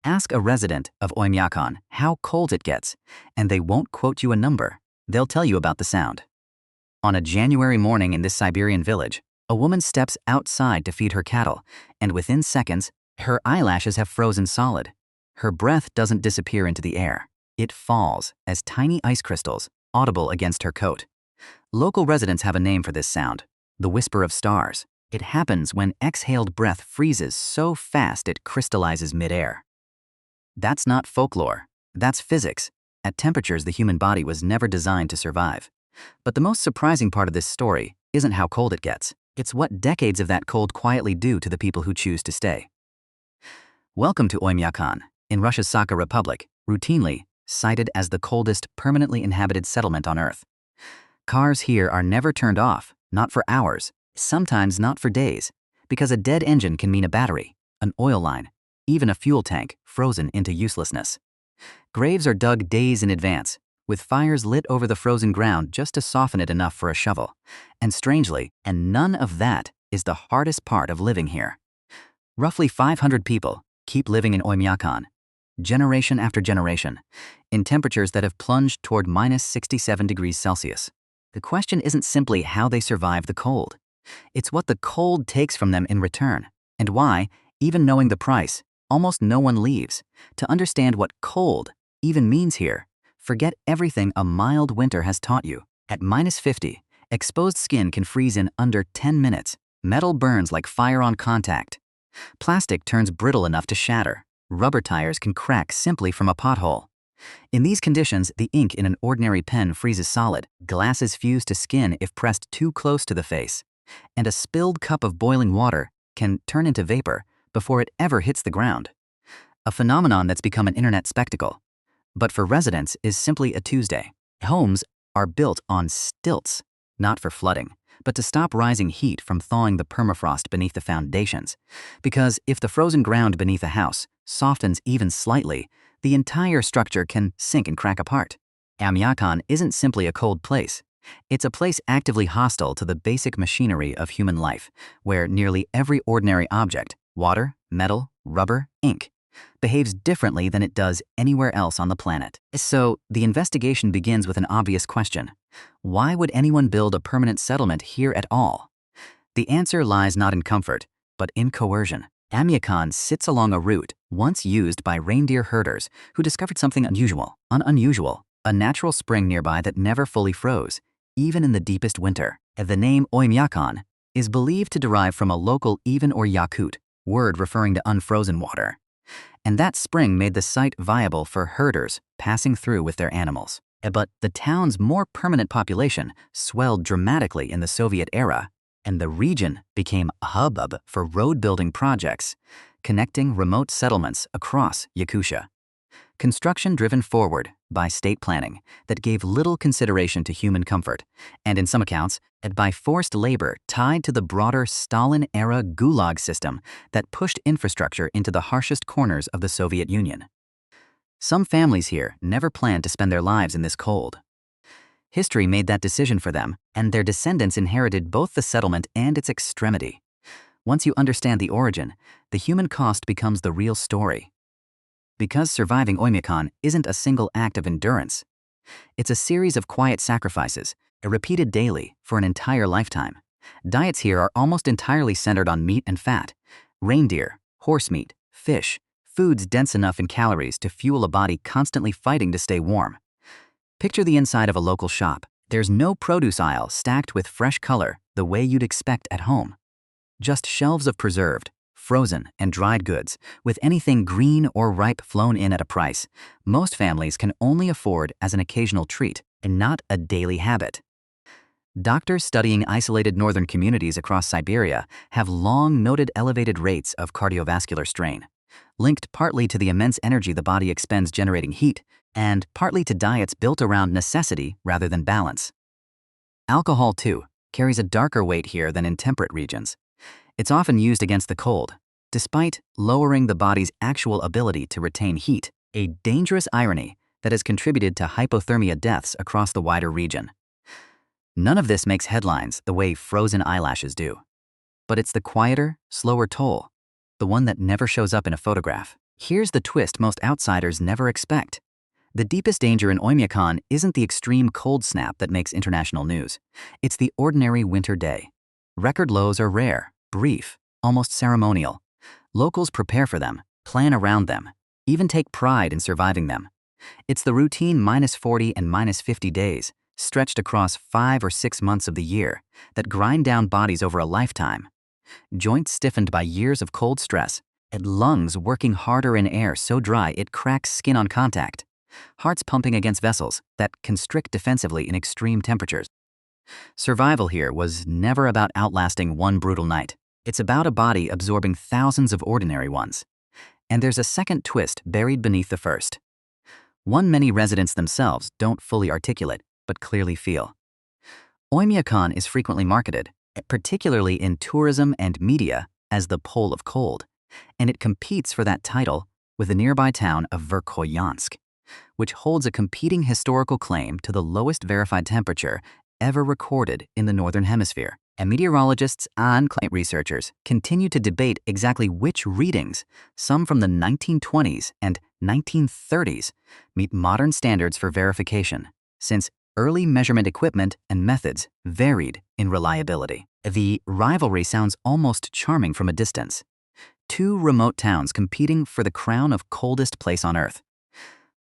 Ask a resident of Oymyakon how cold it gets, and they won't quote you a number. They'll tell you about the sound. On a January morning in this Siberian village, a woman steps outside to feed her cattle, and within seconds, her eyelashes have frozen solid. Her breath doesn't disappear into the air. It falls as tiny ice crystals, audible against her coat. Local residents have a name for this sound: the whisper of stars. It happens when exhaled breath freezes so fast it crystallizes midair. That's not folklore. That's physics. At temperatures the human body was never designed to survive. But the most surprising part of this story isn't how cold it gets. It's what decades of that cold quietly do to the people who choose to stay. Welcome to Oymyakon, in Russia's Sakha Republic, routinely cited as the coldest permanently inhabited settlement on Earth. Cars here are never turned off, not for hours, sometimes not for days, because a dead engine can mean a battery, an oil line, even a fuel tank frozen into uselessness. Graves are dug days in advance, with fires lit over the frozen ground just to soften it enough for a shovel. And strangely, none of that is the hardest part of living here. Roughly 500 people keep living in Oymyakon, generation after generation, in temperatures that have plunged toward -67 degrees Celsius. The question isn't simply how they survive the cold. It's what the cold takes from them in return, and why, even knowing the price, almost no one leaves. To understand what cold even means here, forget everything a mild winter has taught you. At -50, exposed skin can freeze in under 10 minutes. Metal burns like fire on contact. Plastic turns brittle enough to shatter. Rubber tires can crack simply from a pothole. In these conditions, the ink in an ordinary pen freezes solid. Glasses fuse to skin if pressed too close to the face. And a spilled cup of boiling water can turn into vapor before it ever hits the ground. A phenomenon that's become an internet spectacle, but for residents is simply a Tuesday. Homes are built on stilts, not for flooding, but to stop rising heat from thawing the permafrost beneath the foundations. Because if the frozen ground beneath a house softens even slightly, the entire structure can sink and crack apart. Oymyakon isn't simply a cold place. It's a place actively hostile to the basic machinery of human life, where nearly every ordinary object, water, metal, rubber, ink, behaves differently than it does anywhere else on the planet. So, the investigation begins with an obvious question. Why would anyone build a permanent settlement here at all? The answer lies not in comfort, but in coercion. Oymyakon sits along a route once used by reindeer herders who discovered something unusual, a natural spring nearby that never fully froze, even in the deepest winter. The name Oymyakon is believed to derive from a local even or yakut, word referring to unfrozen water. And that spring made the site viable for herders passing through with their animals. But the town's more permanent population swelled dramatically in the Soviet era, and the region became a hubbub for road-building projects, connecting remote settlements across Yakutia. Construction driven forward by state planning that gave little consideration to human comfort, and in some accounts, by forced labor tied to the broader Stalin-era gulag system that pushed infrastructure into the harshest corners of the Soviet Union. Some families here never planned to spend their lives in this cold. History made that decision for them, and their descendants inherited both the settlement and its extremity. Once you understand the origin, the human cost becomes the real story. Because surviving Oymyakon isn't a single act of endurance. It's a series of quiet sacrifices, repeated daily for an entire lifetime. Diets here are almost entirely centered on meat and fat. Reindeer, horse meat, fish, foods dense enough in calories to fuel a body constantly fighting to stay warm. Picture the inside of a local shop. There's no produce aisle stacked with fresh color the way you'd expect at home. Just shelves of preserved, frozen, and dried goods, with anything green or ripe flown in at a price most families can only afford as an occasional treat and not a daily habit. Doctors studying isolated northern communities across Siberia have long noted elevated rates of cardiovascular strain, linked partly to the immense energy the body expends generating heat, and partly to diets built around necessity rather than balance. Alcohol, too, carries a darker weight here than in temperate regions. It's often used against the cold, despite lowering the body's actual ability to retain heat, a dangerous irony that has contributed to hypothermia deaths across the wider region. None of this makes headlines the way frozen eyelashes do. But it's the quieter, slower toll, the one that never shows up in a photograph. Here's the twist most outsiders never expect. The deepest danger in Oymyakon isn't the extreme cold snap that makes international news. It's the ordinary winter day. Record lows are rare, brief, almost ceremonial. Locals prepare for them, plan around them, even take pride in surviving them. It's the routine -40 and -50 days, stretched across 5 or 6 months of the year, that grind down bodies over a lifetime. Joints stiffened by years of cold stress, and lungs working harder in air so dry it cracks skin on contact. Hearts pumping against vessels that constrict defensively in extreme temperatures. Survival here was never about outlasting one brutal night. It's about a body absorbing thousands of ordinary ones. And there's a second twist buried beneath the first. One many residents themselves don't fully articulate, but clearly feel. Oymyakon is frequently marketed, particularly in tourism and media, as the Pole of Cold, and it competes for that title with the nearby town of Verkhoyansk, which holds a competing historical claim to the lowest verified temperature ever recorded in the Northern Hemisphere. And meteorologists and climate researchers continue to debate exactly which readings, some from the 1920s and 1930s, meet modern standards for verification, since early measurement equipment and methods varied in reliability. The rivalry sounds almost charming from a distance. Two remote towns competing for the crown of coldest place on Earth.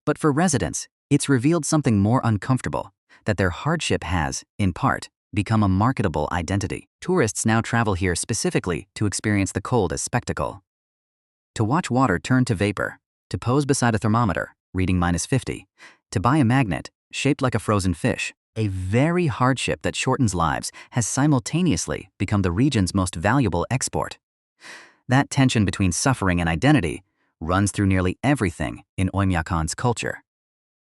But for residents, it's revealed something more uncomfortable, that their hardship has, in part, become a marketable identity. Tourists now travel here specifically to experience the cold as spectacle. To watch water turn to vapor, to pose beside a thermometer, reading -50, to buy a magnet shaped like a frozen fish. A very hardship that shortens lives has simultaneously become the region's most valuable export. That tension between suffering and identity runs through nearly everything in Oymyakon's culture.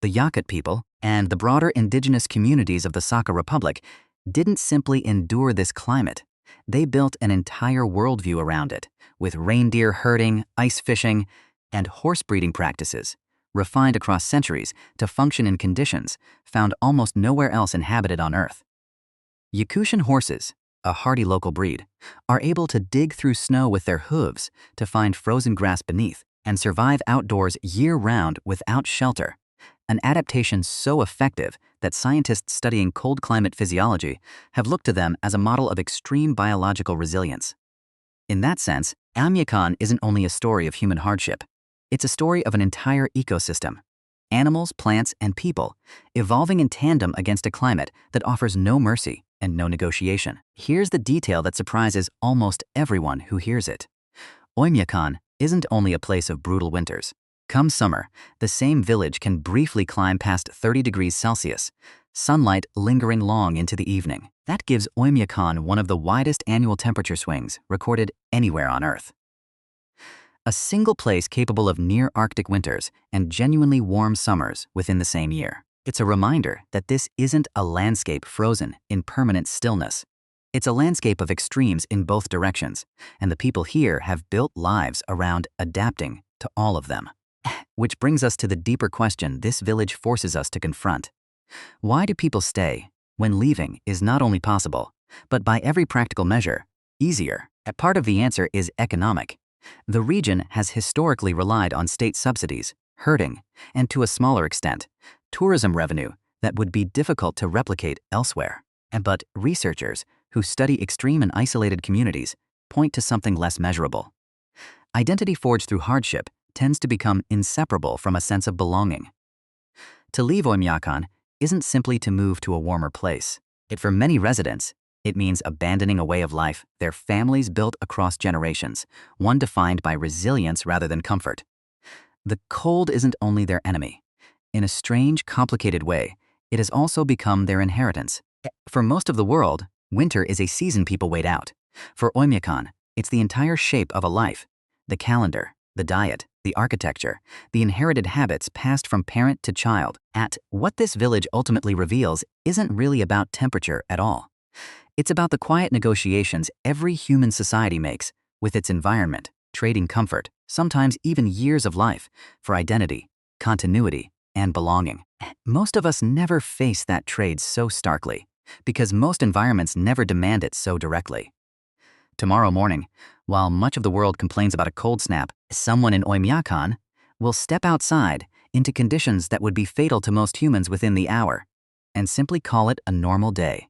The Yakut people and the broader indigenous communities of the Sakha Republic didn't simply endure this climate. They built an entire worldview around it, with reindeer herding, ice fishing, and horse breeding practices, refined across centuries to function in conditions found almost nowhere else inhabited on Earth. Yakutian horses, a hardy local breed, are able to dig through snow with their hooves to find frozen grass beneath and survive outdoors year-round without shelter, an adaptation so effective that scientists studying cold climate physiology have looked to them as a model of extreme biological resilience. In that sense, Oymyakon isn't only a story of human hardship. It's a story of an entire ecosystem. Animals, plants, and people evolving in tandem against a climate that offers no mercy and no negotiation. Here's the detail that surprises almost everyone who hears it. Oymyakon isn't only a place of brutal winters. Come summer, the same village can briefly climb past 30 degrees Celsius, sunlight lingering long into the evening. That gives Oymyakon one of the widest annual temperature swings recorded anywhere on Earth. A single place capable of near-Arctic winters and genuinely warm summers within the same year. It's a reminder that this isn't a landscape frozen in permanent stillness. It's a landscape of extremes in both directions, and the people here have built lives around adapting to all of them. Which brings us to the deeper question this village forces us to confront. Why do people stay when leaving is not only possible, but by every practical measure, easier? A part of the answer is economic. The region has historically relied on state subsidies, herding, and to a smaller extent, tourism revenue that would be difficult to replicate elsewhere. But researchers who study extreme and isolated communities point to something less measurable. Identity forged through hardship tends to become inseparable from a sense of belonging. To leave Oymyakon isn't simply to move to a warmer place. For many residents, it means abandoning a way of life their families built across generations, one defined by resilience rather than comfort. The cold isn't only their enemy. In a strange, complicated way, it has also become their inheritance. For most of the world, winter is a season people wait out. For Oymyakon, it's the entire shape of a life, the calendar, the diet, the architecture, the inherited habits passed from parent to child. What this village ultimately reveals isn't really about temperature at all. It's about the quiet negotiations every human society makes with its environment, trading comfort, sometimes even years of life, for identity, continuity, and belonging. Most of us never face that trade so starkly, because most environments never demand it so directly. Tomorrow morning, while much of the world complains about a cold snap, someone in Oymyakon will step outside into conditions that would be fatal to most humans within the hour and simply call it a normal day.